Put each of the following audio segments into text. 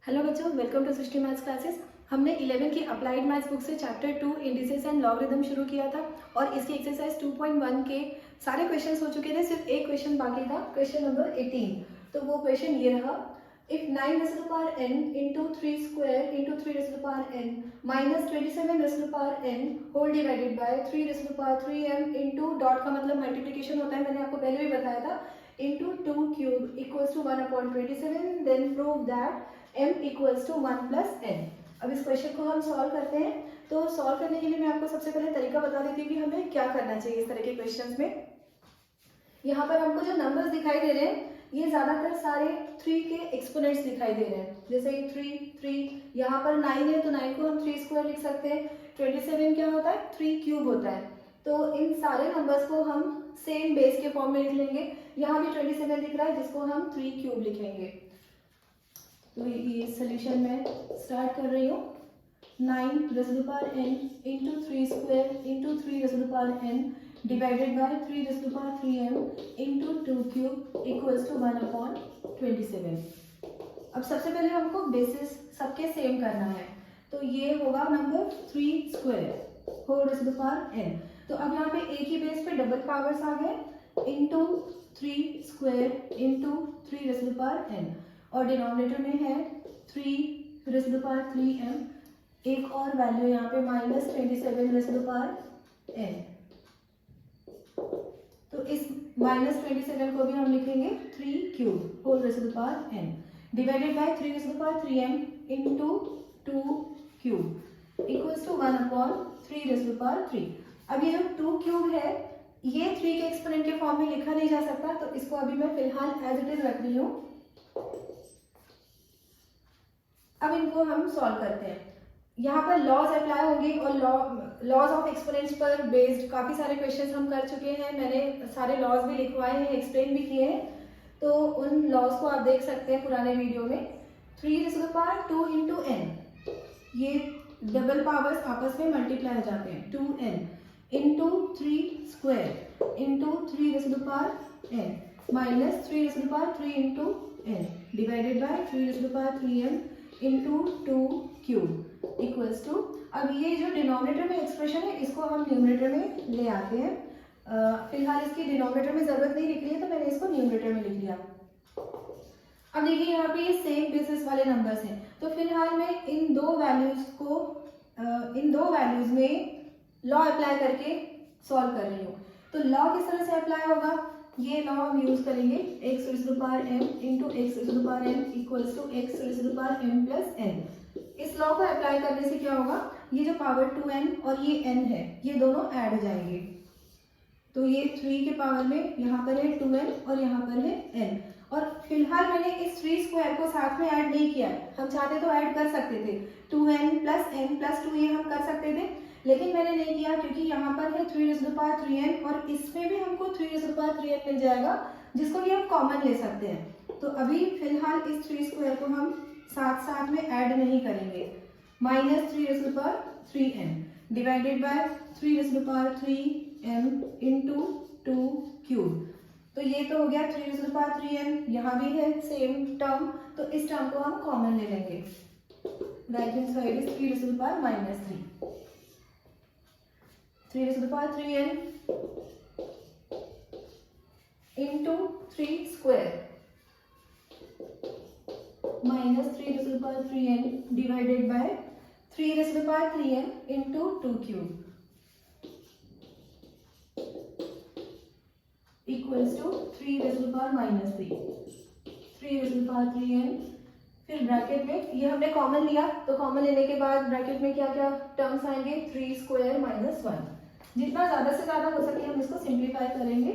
Hello बच्चों, welcome to Srishti maths classes. हमने 11 की अप्लाइड मैथ्स बुक से चैप्टर 2 इंडिसेस एंड लॉगरिथम शुरू किया था और इसकी एक्सरसाइज 2.1 के सारे क्वेश्चंस हो चुके थे। सिर्फ एक क्वेश्चन बाकी था, क्वेश्चन नंबर 18। तो वो क्वेश्चन ये रहा, if 9 raise to the power n into 3 square into 3 raise to the power n minus 27 raise to the power n whole divided by 3 raise to the power 3m into dot का मतलब multiplication होता है, मैंने आपको पहले भी बताया था, into 2 cube equals to 1/27, then prove that m equals to 1 plus n। अब इस क्वेश्चन को हम सॉल्व करते हैं। तो सॉल्व करने के लिए मैं आपको सबसे पहले तरीका बता देती हूँ कि हमें क्या करना चाहिए इस तरह के क्वेश्चंस में। यहाँ पर हमको जो नंबर्स दिखाई दे रहे हैं ये ज़्यादातर सारे 3 के एक्सपोनेंट्स दिखाई दे रहे हैं। जैसे 3, यहाँ पर 9 है तो 9 को हम 3 स्क्वायर लिख सकते हैं। 27 क्या होता है, 3 क्यूब होता है। तो इन सारे नंबर्स को हम सेम बेस के फॉर्म में लिख लेंगे। यहाँ भी 27 दिख रहा है जिसको हम 3 क्यूब लिखेंगे। तो ये सोल्यूशन मैं स्टार्ट कर रही हूँ। 9 raise to the power n into 3 square into 3 raise to the power n divided by 3 raise to the power 3m into 2 cube equals to 1/27। अब सबसे पहले हमको बेसिस सबके सेम करना है। तो ये होगा number 3 square whole raise to the power n। तो अब यहाँ पे एक ही बेस पे डबल पावर्स आ गए, into 3 square into 3 raise to the power n और डिनोमिनेटर में है 3 raise to the power 3m, एक और वैल्यू यहाँ पे minus 27 raise to the power n। तो इस माइनस 27 को भी हम लिखेंगे 3 cube whole raise to the power n divided by 3 raise to the power 3m into 2 cube equals to 1/3 raise to the power 3। अब ये जो 2 क्यूब है ये 3 के एक्सपोनेंट के फॉर्म में लिखा नहीं जा सकता, तो इसको अभी मैं फिलहाल एज इट इज रख रही हूँ। अब इनको हम सॉल्व करते हैं। यहाँ पर लॉज अप्लाई होंगे और लॉज ऑफ एक्सपोनेंट्स पर बेस्ड काफ़ी सारे क्वेश्चंस हम कर चुके हैं। मैंने सारे लॉज भी लिखवाए हैं, एक्सप्लेन भी किए हैं, तो उन लॉज को आप देख सकते हैं पुराने वीडियो में। 3 raise to the power 2 into n, ये डबल पावर्स आपस में मल्टीप्लाई हो जाते हैं, 2n into 3 square into 3 raise to the power n minus 3 raise to the power 3 into n divided by 3 raise to the power 3m into 2 cube equals to, अब ये जो denominator में expression है इसको हम न्यूमरेटर में ले आते हैं। फिलहाल इसकी डिनोमिनेटर में ज़रूरत नहीं लिख रही है तो मैंने इसको न्यूमरेटर में लिख लिया। अब देखिए यहाँ पे ये सेम बेसिस वाले नंबर्स हैं, तो फिलहाल मैं इन दो वैल्यूज़ में लॉ अप्लाई करके सॉल्व कर रही हूँ। तो लॉ किस तरह से अप्लाई होगा, ये लॉ हम यूज करेंगे, x raise to the power m into x raise to the power n equals to x raise to the power m plus n। इस लॉ को अप्लाई करने से क्या होगा, ये जो पावर 2n और ये n है ये दोनों ऐड हो जाएंगे। तो ये 3 के पावर में यहाँ पर है 2n और यहाँ पर है n, और फिलहाल मैंने इस 3 स्क्वायर को साथ में ऐड नहीं किया। हम चाहते तो ऐड कर सकते थे, 2n प्लस n प्लस 2 ये हम कर सकते थे, लेकिन मैंने नहीं किया क्योंकि यहाँ पर है 3 raise to the power 3n और इसमें भी हमको 3 raise to the power 3n मिल जाएगा जिसको कि हम कॉमन ले सकते हैं। तो अभी फिलहाल इस 3 स्क्वायर को हम साथ साथ में ऐड नहीं करेंगे। Minus 3 raise to the power 3n divided by 3 raise to the power 3m into 2 cube. तो ये तो हो गया 3 raise to the power 3n, यहाँ भी है सेम टर्म, तो इस टर्म को हम कॉमन ले लेंगे। Right hand side is 3 raise to the power -3, 3 raise to the power 3n into 3 square minus 3 raise to the power 3n divided by 3 raise to the power 3m into 2 cube equals to 3 raise to the power -3, 3 raise to the power 3n। फिर bracket में ये हमने common लिया, तो common लेने के बाद bracket में क्या क्या टर्म्स आएंगे, 3 स्क्वायर माइनस 1। जितना ज़्यादा से ज़्यादा हो सके हम इसको सिंप्लीफाई करेंगे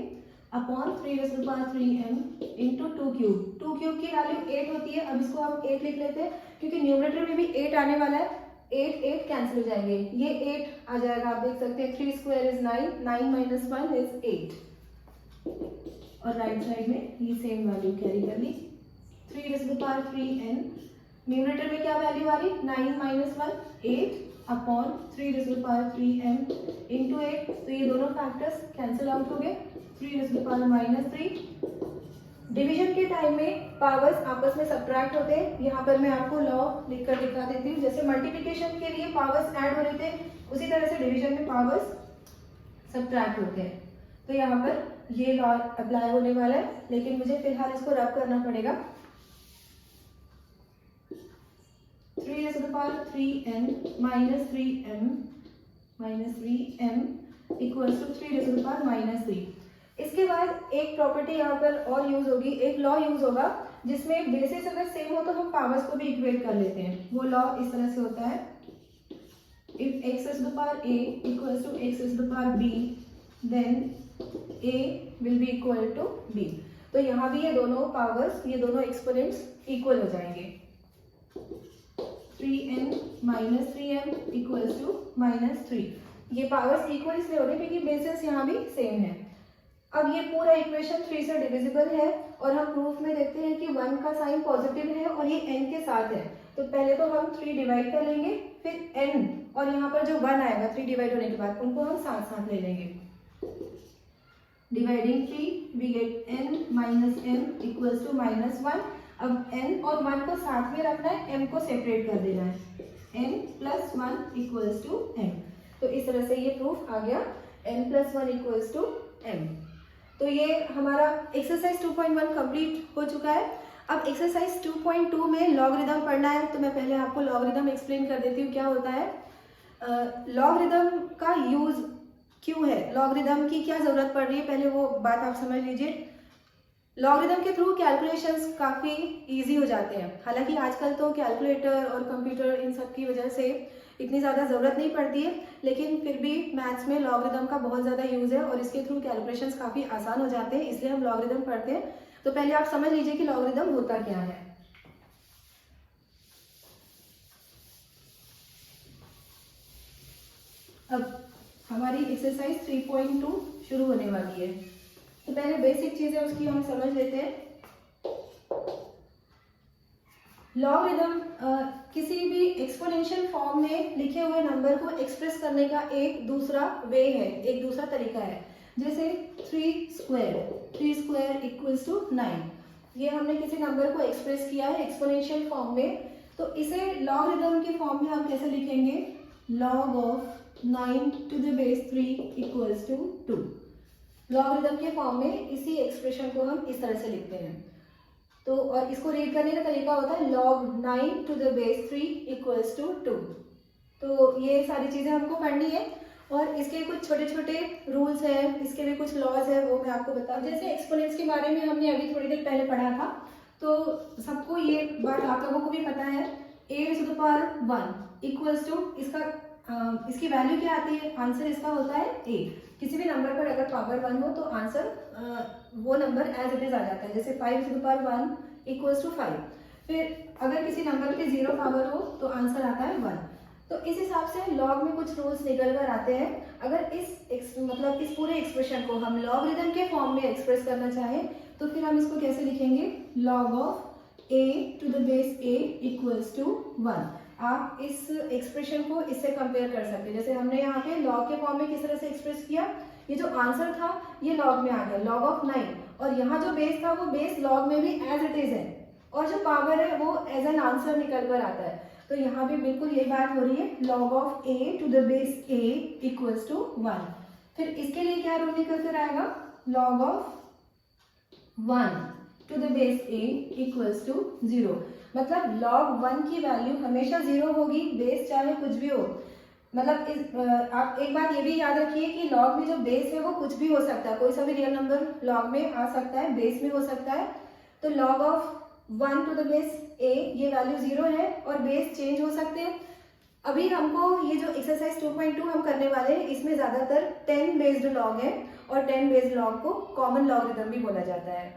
upon 3 raise to the power 3m into 2 cube. 2 cube की वैल्यू 8 होती है, अब इसको हम 8 लिख लेते हैं क्योंकि न्यूमरेटर में भी 8 आने वाला है। 8 कैंसिल हो जाएंगे, ये 8 आ जाएगा, आप देख सकते हैं 3 स्क्वायर इज 9, 9 माइनस 1 इज 8, और राइट साइड में ये सेम वैल्यू कैरी कर ली। 3 raise to the power 3n, numerator में क्या वैल्यू आ रही, 9 minus 1 8 upon 3 raise to the power 3m into 8, तो ये दोनों फैक्टर्स कैंसिल आउट हो गए। 3 raise to the power -3 division के टाइम में पावर्स आपस में सब्ट्रैक्ट होते हैं। यहाँ पर मैं आपको लॉ लिखकर दिखा देती हूँ। जैसे मल्टीप्लिकेशन के लिए पावर्स ऐड हो रहे थे, उसी तरह से डिवीजन में पावर्स सब्ट्रैक्ट होते हैं। तो यहाँ पर ये लॉ अप्लाई होने वाला है, लेकिन मुझे फिलहाल इसको रब करना पड़ेगा। 3n minus 3m equals to 3 इसके बाद एक प्रॉपर्टी यहाँ पर और यूज होगी, एक लॉ यूज होगा जिसमें बेसिस अगर सेम हो तो हम पावर्स को भी इक्वेट कर लेते हैं। वो लॉ इस तरह से होता है, if x is to the power a equals to x is to the power b then a will be equal to b। तो यहाँ भी ये दोनों पावर्स, ये दोनों एक्सपोनेंट्स इक्वल हो जाएंगे। 3n minus 3m equals to -3। ये पावर्स इक्वल इसलिए हो रही है क्योंकि बेसिस यहाँ भी सेम है। अब ये पूरा इक्वेशन 3 से डिविजिबल है और हम प्रूफ में देखते हैं कि 1 का साइन पॉजिटिव है और ये n के साथ है। तो पहले तो हम 3 डिवाइड कर लेंगे, फिर n और यहाँ पर जो 1 आएगा 3 डिवाइड होने के बाद उनको हम साथ साथ ले लेंगे। Dividing 3 we get n minus m equals to -1। अब n और 1 को साथ में रखना है, m को सेपरेट कर देना है। n plus 1 equals to m। तो इस तरह से ये प्रूफ आ गया, n plus 1 equals to m। तो ये हमारा एक्सरसाइज 2.1 कंप्लीट हो चुका है। अब एक्सरसाइज 2.2 में लॉगरिदम पढ़ना है, तो मैं पहले आपको लॉगरिदम एक्सप्लेन कर देती हूँ क्या होता है। लॉगरिदम का यूज क्यों है, लॉगरिदम की क्या जरूरत पड़ रही है, पहले वो बात आप समझ लीजिए। लॉगरिदम के थ्रू कैलकुलेशंस काफ़ी इजी हो जाते हैं। हालांकि आजकल तो कैलकुलेटर और कंप्यूटर इन सब की वजह से इतनी ज़्यादा ज़रूरत नहीं पड़ती है, लेकिन फिर भी मैथ्स में लॉगरिदम का बहुत ज़्यादा यूज़ है और इसके थ्रू कैलकुलेशंस काफ़ी आसान हो जाते हैं, इसलिए हम लॉगरिदम पढ़ते हैं। तो पहले आप समझ लीजिए कि लॉगरिदम होता क्या है। अब हमारी एक्सरसाइज 3.2 शुरू होने वाली है, तो पहले बेसिक चीजें उसकी हम समझ लेते हैं। लॉगरिदम किसी भी एक्सपोनेंशियल फॉर्म में लिखे हुए नंबर को एक्सप्रेस करने का एक दूसरा वे है, एक दूसरा तरीका है। जैसे 3 स्क्वायर इक्वल्स टू 9, ये हमने किसी नंबर को एक्सप्रेस किया है एक्सपोनेंशियल फॉर्म में, तो इसे लॉगरिदम के फॉर्म में हम कैसे लिखेंगे, log of 9 to the base 3 equals to 2। Logarithm के फॉर्म में इसी एक्सप्रेशन को हम इस तरह से लिखते हैं। तो और इसको रीड करने का तरीका होता है log 9 to the base 3 equals to 2। तो ये सारी चीज़ें हमको पढ़नी है और इसके कुछ छोटे छोटे रूल्स हैं, इसके भी कुछ लॉज है, वो मैं आपको बता। जैसे एक्सपोनेंट्स के बारे में हमने अभी थोड़ी देर पहले पढ़ा था, तो सबको ये बात आप लोगों को भी पता है, a to the power 1 equals to इसकी वैल्यू क्या आती है, आंसर इसका होता है a। किसी भी नंबर पर अगर पावर 1 हो तो आंसर वो नंबर एज इट इज आ जाता है। जैसे 5 to the power 1 equals to 5। फिर अगर किसी नंबर पे 0 पावर हो तो आंसर आता है 1। तो इस हिसाब से लॉग में कुछ रूल्स निकल कर आते हैं। अगर इस पूरे एक्सप्रेशन को हम लॉगरिदम के फॉर्म में एक्सप्रेस करना चाहें तो फिर हम इसको कैसे लिखेंगे, log of a to the base a equals to 1। आप इस एक्सप्रेशन को इससे कंपेयर कर सकते हैं। जैसे हमने यहाँ पे लॉग के फॉर्म में किस तरह से एक्सप्रेस किया, ये जो आंसर था ये लॉग में आ गया, log of 9, और यहाँ जो बेस था वो बेस लॉग में भी एज इट इज है, और जो पावर है वो एज एन आंसर निकल कर आता है। तो यहाँ भी बिल्कुल यही बात हो रही है, log of a to the base a equals to 1। फिर इसके लिए क्या रूल निकल कर आएगा, log of 1 to the base a equals to 0। मतलब log 1 की वैल्यू हमेशा 0 होगी, बेस चाहे कुछ भी हो। मतलब आप एक बात ये भी याद रखिए कि log में जो बेस है वो कुछ भी हो सकता है, कोई सा भी रियल नंबर log में आ सकता है, बेस में हो सकता है। तो log of 1 to the base a ये वैल्यू 0 है और बेस चेंज हो सकते हैं। अभी हमको ये जो एक्सरसाइज 2.2 हम करने वाले हैं इसमें ज़्यादातर 10 बेस्ड लॉग है और 10 बेस्ड लॉग को कॉमन लॉगरिदम भी बोला जाता है।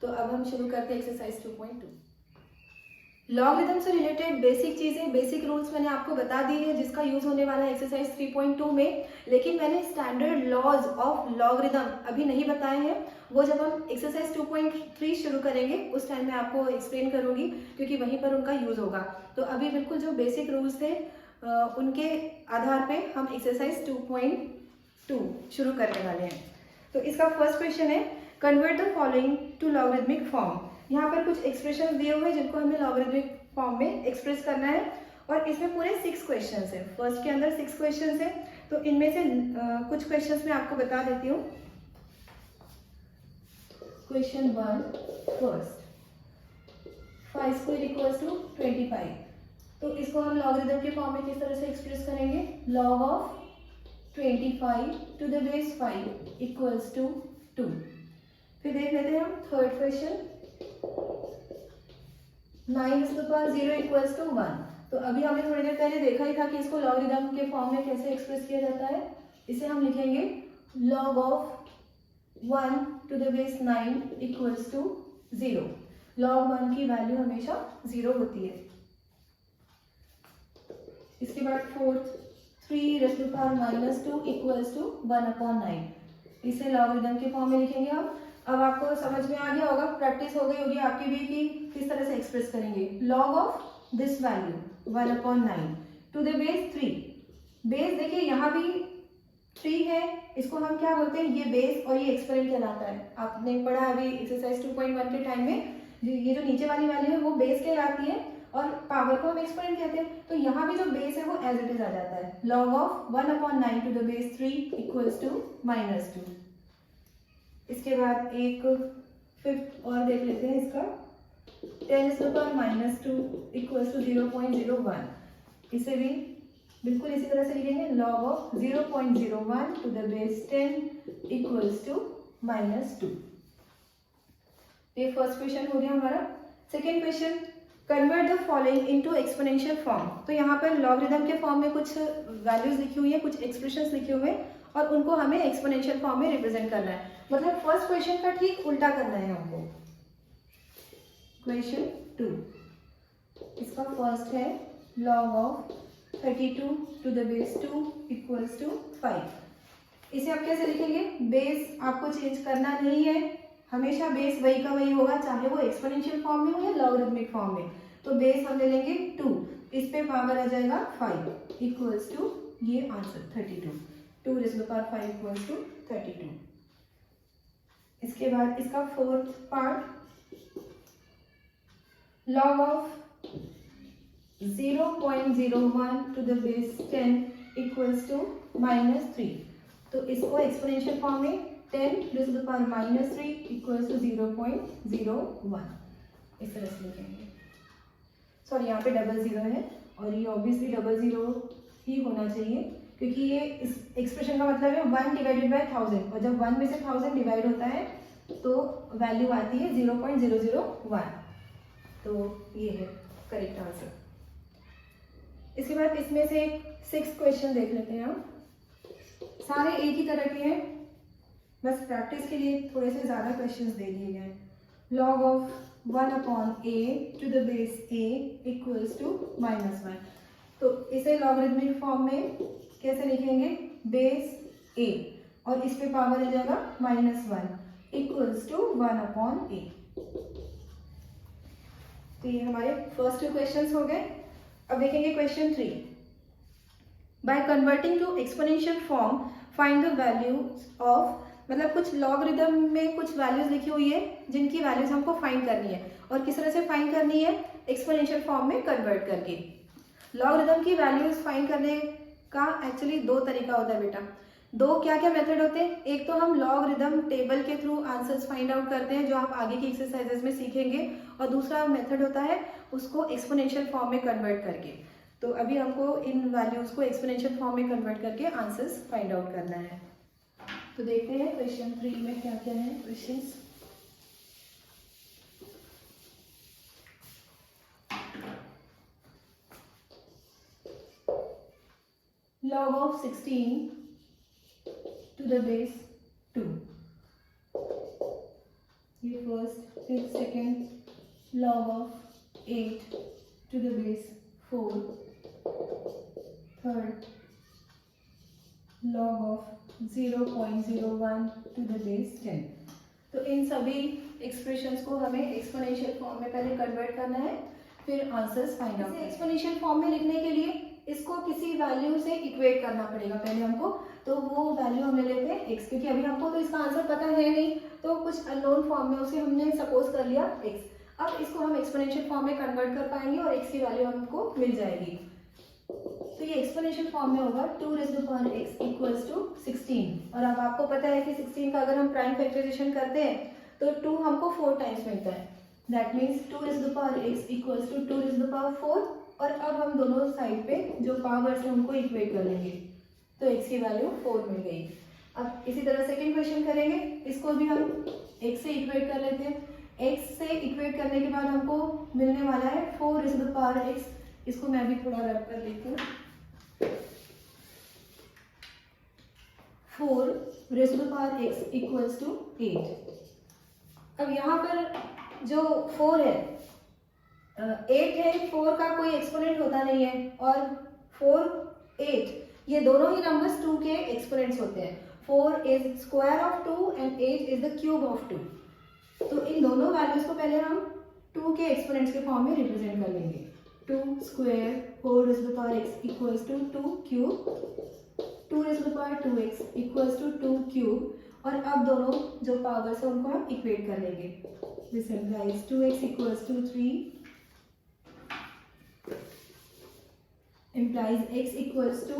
तो अब हम शुरू करते हैं एक्सरसाइज 2.2। लॉगरिदम से रिलेटेड बेसिक चीज़ें, बेसिक रूल्स मैंने आपको बता दी है जिसका यूज़ होने वाला है एक्सरसाइज 3.2 में, लेकिन मैंने स्टैंडर्ड लॉज ऑफ लॉगरिदम अभी नहीं बताए हैं। वो जब हम एक्सरसाइज 2.3 शुरू करेंगे उस टाइम मैं आपको एक्सप्लेन करूँगी, क्योंकि वहीं पर उनका यूज़ होगा। तो अभी बिल्कुल जो बेसिक रूल्स थे उनके आधार पे हम एक्सरसाइज 2.2 शुरू करने वाले हैं। तो इसका फर्स्ट क्वेश्चन है, convert the following to logarithmic form. यहाँ पर कुछ एक्सप्रेशन दिए हुए हैं जिनको हमें लॉगरिथमिक फॉर्म में एक्सप्रेस करना है और इसमें पूरे 6 क्वेश्चन है। फर्स्ट के अंदर 6 क्वेश्चन है, तो इनमें से कुछ क्वेश्चन मैं आपको बता देती हूँ। Question 1 first, 5 square equals to 25। तो इसको हम लॉगरिथम के फॉर्म में किस तरह से एक्सप्रेस करेंगे? log of 25 to the base 5 equals to 2। फिर देख लेते हैं हम third question, 9 to the power 0 equals to 1। तो अभी हमने थोड़ी देर पहले देखा ही था कि इसको लॉगरिथम के फॉर्म में कैसे एक्सप्रेस किया जाता है। इसे हम लिखेंगे log of 1 to the base 9 equals to 0। log 1 की वैल्यू हमेशा 0 होती है। इसके बाद fourth, 3 raise to the power -2 equals to 1/9। इसे लॉगरिथम के फॉर्म में लिखेंगे हम। अब आपको समझ में आ गया होगा, प्रैक्टिस हो गई होगी आपकी भी कि किस तरह से एक्सप्रेस करेंगे। log of this value 1/9 to the base 3। Base देखिए यहाँ भी 3 है, इसको हम क्या बोलते हैं? ये बेस और ये एक्सपोनेंट कहलाता है। आपने पढ़ा अभी एक्सरसाइज 2.1 के टाइम में, ये जो नीचे वाली वैल्यू है वो बेस कहलाती है और पावर को हम एक्सपोनेंट कहते हैं। तो यहाँ भी जो बेस है वो एज इट इज आ जाता है। log of 1/9 to the base 3 equals to -2। इसके बाद एक फिफ्थ और देख लेते हैं इसका, 10 to the power -2 equals to 0.01। इसे भी बिल्कुल इसी तरह से लिखेंगे, log of 0.01 to the base 10 equals to -2। ये फर्स्ट क्वेश्चन हो गया हमारा। Second question, convert the following into exponential form. तो यहाँ पर लॉगरिथम के फॉर्म में कुछ वैल्यूज लिखी हुई है, कुछ एक्सप्रेशंस लिखे हुए हैं और उनको हमें एक्सपोनेंशियल फॉर्म में रिप्रेजेंट करना है। मतलब फर्स्ट क्वेश्चन का ठीक उल्टा करना है हमको। क्वेश्चन 2, इसका फर्स्ट है log of 32 to the base 2 equals to 5। इसे आप कैसे लिखेंगे? बेस आपको चेंज करना नहीं है, हमेशा बेस वही का वही होगा, चाहे वो एक्सपोनेंशियल फॉर्म में हो या लॉगरिथमिक फॉर्म में। तो बेस हम ले लेंगे 2, इस पे पावर आ जाएगा 5 इक्वल्स टू ये answer 32। 2 raise to the power 5 equals to 32। इसके बाद इसका fourth part, log of 0.01 to the base 10 equals to -3। तो इसको एक्सपोनेंशियल फॉर्म में 10 raise to the power -3 equals to 0.01 इस तरह से लिखेंगे। सॉरी, यहाँ पे डबल ज़ीरो है और ये ऑब्वियसली डबल ज़ीरो ही होना चाहिए क्योंकि ये इस एक्सप्रेशन का मतलब है 1 डिवाइडेड बाय 1000 और जब 1 में से 1000 डिवाइड होता है तो वैल्यू आती है 0.001। तो ये है करेक्ट आंसर। इसके बाद इसमें से 6 क्वेश्चन देख लेते हैं हम। सारे एक ही तरह के हैं, बस प्रैक्टिस के लिए थोड़े से ज़्यादा क्वेश्चंस दे दिए गए हैं। log of 1/a to the base a equals to -1। तो इसे लॉगरिथमिक फॉर्म में कैसे लिखेंगे? बेस a और इस पे पावर आ जाएगा -1 इक्वल्स टू 1/a। तो ये हमारे फर्स्ट 2 क्वेश्चंस हो गए। अब देखेंगे question 3। By converting to exponential form find the values of, मतलब कुछ लॉगरिथम में कुछ वैल्यूज लिखी हुई है जिनकी वैल्यूज हमको फाइंड करनी है और किस तरह से फाइंड करनी है? एक्सपोनेंशियल फॉर्म में कन्वर्ट करके। लॉगरिथम की वैल्यूज फाइंड करने का एक्चुअली 2 तरीका होता है बेटा। 2 क्या क्या मेथड होते हैं? एक तो हम लॉगरिथम टेबल के थ्रू आंसर्स फाइंड आउट करते हैं जो आप आगे की एक्सरसाइजेस में सीखेंगे, और दूसरा मेथड होता है उसको एक्सपोनेंशियल फॉर्म में कन्वर्ट करके। तो अभी हमको इन वैल्यूज को एक्सपोनेंशियल फॉर्म में कन्वर्ट करके आंसर्स फाइंड आउट करना है। तो देखते हैं क्वेश्चन 3 में क्या क्या है questions. log of 16 to the base 2, ये फर्स्ट। फिर second, log of 8 to the base 4, third log of 0.01 to the base 10। तो इन सभी एक्सप्रेशंस को हमें एक्सपोनेंशियल फॉर्म में पहले कन्वर्ट करना है, फिर answers find out. Exponential form में लिखने के लिए इसको किसी वैल्यू से इक्वेट करना पड़ेगा पहले हमको। तो वो वैल्यू हम ले लेते हैं x, क्योंकि अभी हमको तो इसका आंसर पता है नहीं, तो कुछ अननोन फॉर्म में उसे हमने सपोज कर लिया x। अब इसको हम एक्सपोनेंशियल फॉर्म में कन्वर्ट कर पाएंगे और x की वैल्यू हमको मिल जाएगी। तो ये एक्सपोनेंशियल फॉर्म में होगा 2 raised to power x equals to 16। और अब आपको पता है कि 16 का अगर हम प्राइम फैक्टराइजेशन करते हैं तो 2 हमको 4 टाइम्स मिलता है। That means 2 raised to power x equals to 2 raised to power 4। और अब हम दोनों साइड पे जो पावर्स है उनको इक्वेट कर लेंगे, तो x की वैल्यू 4 मिल गई। अब इसी तरह सेकेंड क्वेश्चन करेंगे, इसको भी हम x से इक्वेट कर लेते हैं। x से इक्वेट करने के बाद हमको मिलने वाला है 4 raised to power x। इसको मैं भी थोड़ा रब कर देती हूँ। 4 raised to power x equals to 8। अब यहाँ पर जो 4 है 8 है, 4 का कोई एक्सपोनेंट होता नहीं है, और 4 8 ये दोनों ही नंबर्स 2 के एक्सपोनेंट्स होते हैं। 4 is square of 2 and 8 is the cube of 2। तो इन दोनों वैल्यूज को पहले हम 2 के एक्सपोनेंट्स के फॉर्म में रिप्रेजेंट कर लेंगे। 2 square 4 raised to power x equals to 2 cube, 2 raised to power 2x equals to 2 cube. और अब दोनों जो पावर्स है उनको हम इक्वेट कर लेंगे। This implies 2x equals to 3 implies x equals to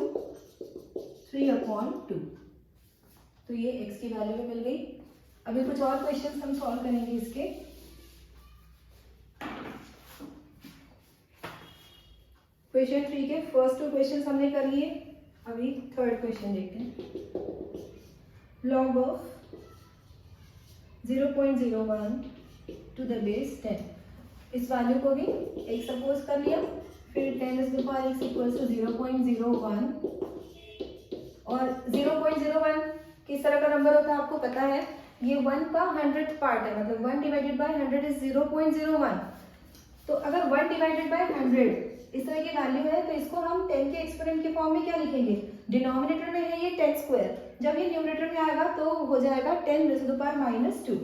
3/2। तो ये x की वैल्यू में मिल गई। अभी कुछ और क्वेश्चंस हम सॉल्व करेंगे इसके। क्वेश्चन 3 के फर्स्ट 2 क्वेश्चंस हमने कर लिए, अभी थर्ड क्वेश्चन देखते हैं। log of 0.01 to the base 10, इस वैल्यू को भी x सपोज कर लिया, फिर 10 raised to power x equals to 0.01। और 0.01 किस तरह का नंबर होता है आपको पता है, ये 1 का 100th पार्ट है, मतलब 1 डिवाइडेड बाय 100 इज 0.01। तो अगर 1 डिवाइडेड बाय 100 इस तरह की वैल्यू है, तो इसको हम 10 के एक्सपोनेंट के फॉर्म में क्या लिखेंगे, डिनोमिनेटर में है ये 10 स्क्वायर, जब ये न्यूमरेटर में आएगा तो हो जाएगा 10 raised to the power -2।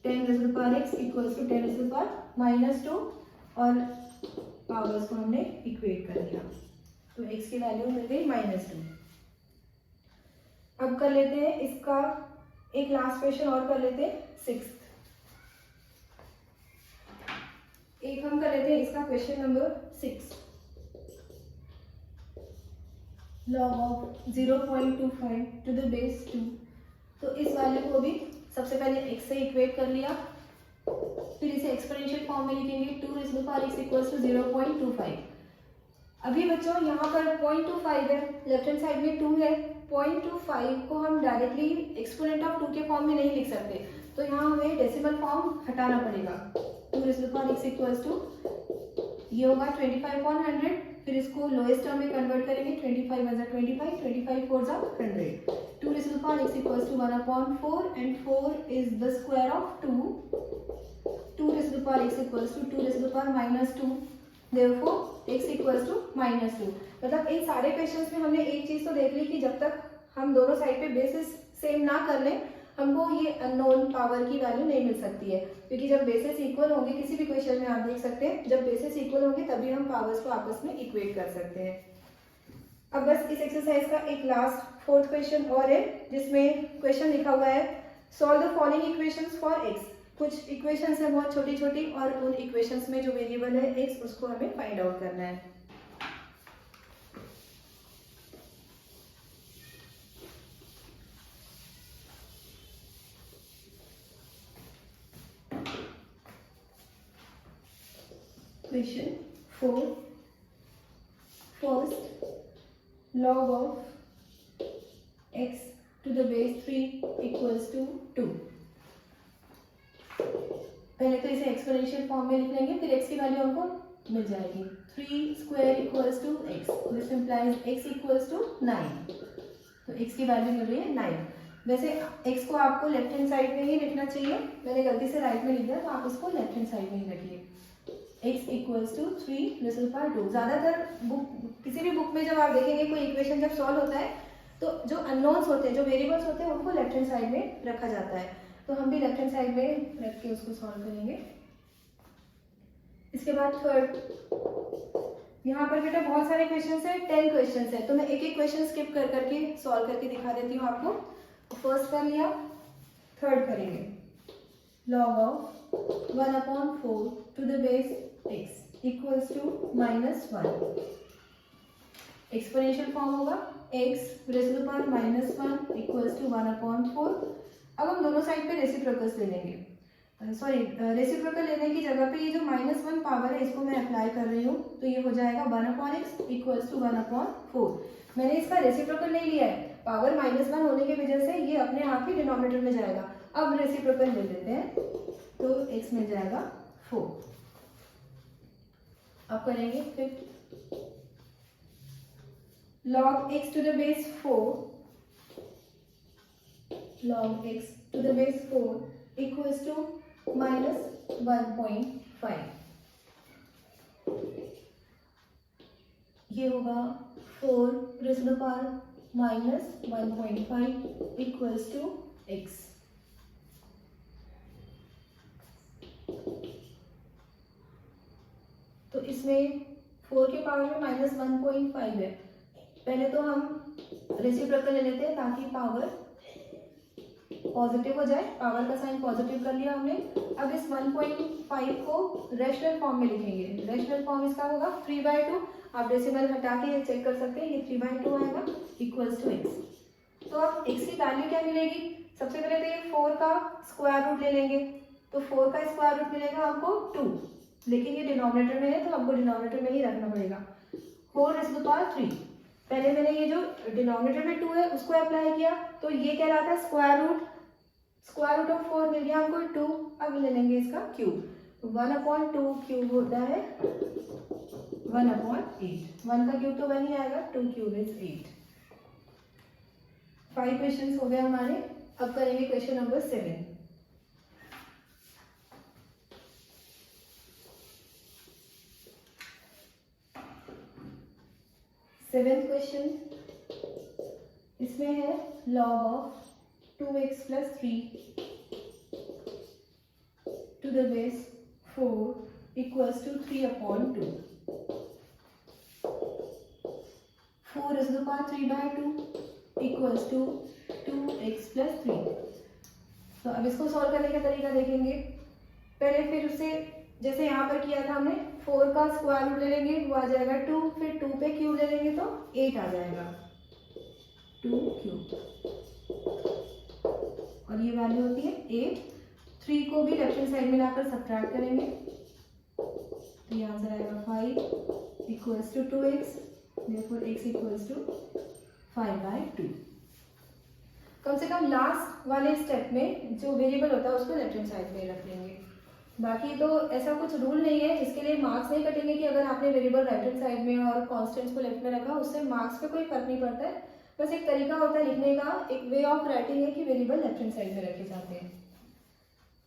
10 raised to the power x equals to 10 raised to the power -2, और पावर्स को हमने इक्वेट कर दिया, तो x की वैल्यू मिल गई -2। अब कर लेते हैं इसका एक लास्ट क्वेश्चन और कर लेते हैं, 6th। एक हम कर लेते हैं इसका question number 6। log of 0.25 to the base 2। तो इस वैल्यू को भी सबसे पहले x से इक्वेट कर लिया, फिर इसे एक्सपोनेंशियल फॉर्म में लिखेंगे। 2 raised to the power x equals to 0.25। अभी बच्चों यहाँ पर 0.25 है, लेफ्ट हैंड साइड में 2 है। 0.25 को हम डायरेक्टली एक्सपोनेंट ऑफ 2 के फॉर्म में नहीं लिख सकते, तो यहाँ हमें डेसिमल फॉर्म हटाना पड़ेगा। 2 raised to the power x equals to ये होगा 25/100, फिर इसको लोएस्ट टर्म में कन्वर्ट करेंगे। 25 as 25, 25 4 जा 100। 2 raised to the power x equals to 1/4 and 4 is the square of 2। 2 raised to the power x equals to 2 raised to the power -2, therefore x equals to -2। मतलब इन सारे questions में हमने एक चीज तो देख ली कि जब तक हम दोनों साइड पे बेसिस सेम ना कर लें, हमको ये अननोन पावर की वैल्यू नहीं मिल सकती है, क्योंकि जब बेसिस इक्वल होंगे, किसी भी क्वेश्चन में आप देख सकते हैं जब बेसिस इक्वल होंगे तभी हम पावर्स को आपस में इक्वेट कर सकते हैं। अब बस इस एक्सरसाइज का एक लास्ट 4th क्वेश्चन और है, जिसमें क्वेश्चन लिखा हुआ है solve the following equations for x। कुछ इक्वेशंस है बहुत छोटी छोटी, और उन इक्वेशंस में जो वेरिएबल है x उसको हमें फाइंड आउट करना है। Question 4, first log of x to the base 3 equals to 2। पहले तो इसे एक्सपोनेंशियल फॉर्म में लिख लेंगे, फिर x की वैल्यू हमको मिल जाएगी। 3 square equals to x, this implies x equals to 9। तो x की वैल्यू मिल रही है 9। वैसे x को आपको लेफ्ट हैंड साइड में ही लिखना चाहिए, मैंने गलती से राइट में लिख दिया, तो आप इसको लेफ्ट हैंड साइड में ही रखिए। x equals to 3 raised to the power 2। ज़्यादातर किसी भी बुक में जब आप देखेंगे कोई इक्वेशन जब सॉल्व होता है, तो जो अननोन्स होते हैं, जो वेरिएबल्स होते हैं, उनको लेफ्ट हैंड साइड में रखा जाता है। तो हम भी लेफ्ट हैंड साइड में रख के उसको सॉल्व करेंगे। इसके बाद यहाँ पर बेटा बहुत सारे क्वेश्चन है, 10 क्वेश्चन है, तो मैं एक एक क्वेश्चन स्किप कर करके सॉल्व करके दिखा देती हूँ आपको। फर्स्ट कर लिया, थर्ड करेंगे। Log of 1/4 to the base x equals to -1। Exponential form होगा x raise to the power -1 equals to 1/4। अब हम दोनों साइड पे रेसिप्रोकल्स ले लेंगे, सॉरी रेसिप्रोकल लेने की जगह पे ये जो -1 पावर है इसको मैं अप्लाई कर रही हूँ, तो ये हो जाएगा 1/x इक्वल्स टू 1/4। मैंने इसका रेसिप्रोकल नहीं लिया है, पावर -1 होने की वजह से ये अपने आप ही डिनोमिनेटर में जाएगा। अब रेसिप्रोकल ले लेते हैं, तो x मिल जाएगा 4। अब करेंगे fifth. log x to the base 4 log x to the base 4 equals to -1.5। ये होगा 4 raised to the power -1.5 equals to x। तो इसमें 4 के पावर में -1.5 है। पहले तो हम रेसिप्रोकल ले लेते हैं ताकि पावर पॉजिटिव हो जाए। पावर का साइन पॉजिटिव कर लिया हमने। अब इस 1.5 को रेशनल फॉर्म में लिखेंगे। रेशनल फॉर्म इसका होगा 3/2। आप डेसिमल हटा के चेक कर सकते हैं, ये 3/2 आएगा इक्वल्स टू x। तो अब x की वैल्यू क्या मिलेगी? सबसे पहले तो ये 4 का स्क्वायर रूट ले लेंगे, तो 4 का स्क्वायर रूट मिलेगा हमको 2, लेकिन ये डिनोमिनेटर में है तो हमको डिनोमिनेटर में ही रखना पड़ेगा। 4 raised to the power 3। पहले मैंने ये जो डिनोमिनेटर में 2 है उसको अप्लाई किया, तो ये कह रहा था स्क्वायर रूट ऑफ 4 मिल गया हमको 2। अब ले लेंगे इसका क्यूब, 1/2 क्यूब होता है 1/8। 1 का क्यूब तो 1 ही आएगा, 2 क्यूब इज 8। 5 क्वेश्चन हो गए हमारे। अब करेंगे क्वेश्चन नंबर 7। सेवेंथ क्वेश्चन, इसमें है log of 2x plus 3 to the base 4 equals to 3/2। 4 raised to the power 3/2 equals to 2x plus 3। तो अब इसको सॉल्व करने का तरीका देखेंगे। पहले फिर उससे जैसे यहाँ पर किया था हमने, 4 का स्क्वायर रूट ले लेंगे, वो आ जाएगा 2, फिर 2 पे क्यूब ले लेंगे तो 8 आ जाएगा, 2 क्यूब, और ये वैल्यू होती है 8। 3 को भी लेफ्ट हैंड साइड में लाकर सब्ट्रैक्ट करेंगे, तो ये आंसर आएगा 5 equals to 2x, therefore x equals to 5/2। कम से कम लास्ट वाले स्टेप में जो वेरिएबल होता है उसको लेफ्ट हैंड साइड में रख लेंगे। बाकी तो ऐसा कुछ रूल नहीं है, इसके लिए मार्क्स नहीं कटेंगे कि अगर आपने वेरिएबल राइट हैंड साइड में और कॉन्स्टेंट्स को लेफ्ट में रखा, उससे मार्क्स पे कोई फर्क नहीं पड़ता है। बस एक तरीका होता है लिखने का, एक वे ऑफ राइटिंग है कि वेरिएबल लेफ्ट हैंड साइड में रखे जाते हैं।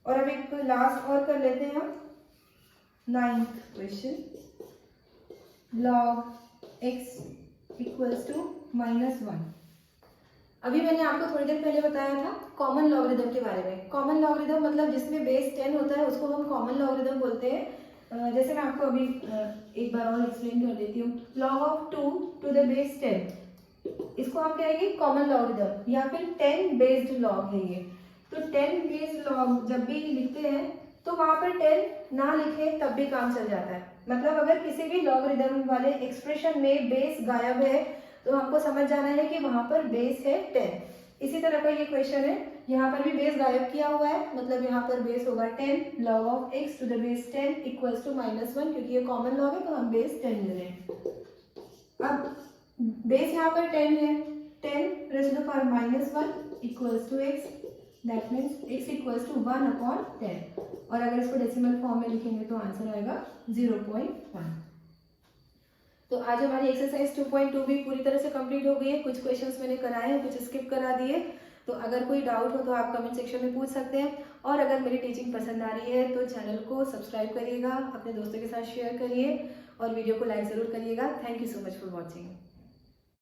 और अब एक लास्ट और कर लेते हैं हम, 9th question. log x equals to -1। अभी मैंने आपको थोड़ी देर पहले बताया था कॉमन लॉगरिथम के बारे में। कॉमन लॉगरिथम मतलब जिसमें बेस 10 होता है उसको हम कॉमन लॉगरिथम बोलते हैं। जैसे मैं आपको अभी एक बार और एक्सप्लेन कर देती हूँ। log of 2 to the base 10, इसको हम कहेंगे कॉमन लॉगरिथम, या फिर 10 बेस्ड लॉग है ये। तो 10 बेस्ड लॉग जब भी लिखते हैं तो वहाँ पर 10 ना लिखे तब भी काम चल जाता है। मतलब अगर किसी भी लॉगरिथम वाले एक्सप्रेशन में बेस गायब है तो हमको समझ जाना है कि वहाँ पर बेस है 10। इसी तरह का ये क्वेश्चन है, यहाँ पर भी बेस गायब किया हुआ है, मतलब यहाँ पर बेस होगा 10। log of x to the base 10 equals to -1, क्योंकि ये कॉमन लॉग है तो हम बेस 10 ले रहे हैं। अब बेस यहाँ पर 10 है, 10 raised to the power -1 equals to x, that means x equals to 1/10। और अगर इसको डेसिमल फॉर्म में लिखेंगे तो आंसर आएगा 0.1। तो आज हमारी एक्सरसाइज 2.2 भी पूरी तरह से कंप्लीट हो गई है। कुछ क्वेश्चंस मैंने कराए हैं, कुछ स्किप करा दिए। तो अगर कोई डाउट हो तो आप कमेंट सेक्शन में पूछ सकते हैं। और अगर मेरी टीचिंग पसंद आ रही है तो चैनल को सब्सक्राइब करिएगा, अपने दोस्तों के साथ शेयर करिए और वीडियो को लाइक ज़रूर करिएगा। Thank you so much for watching.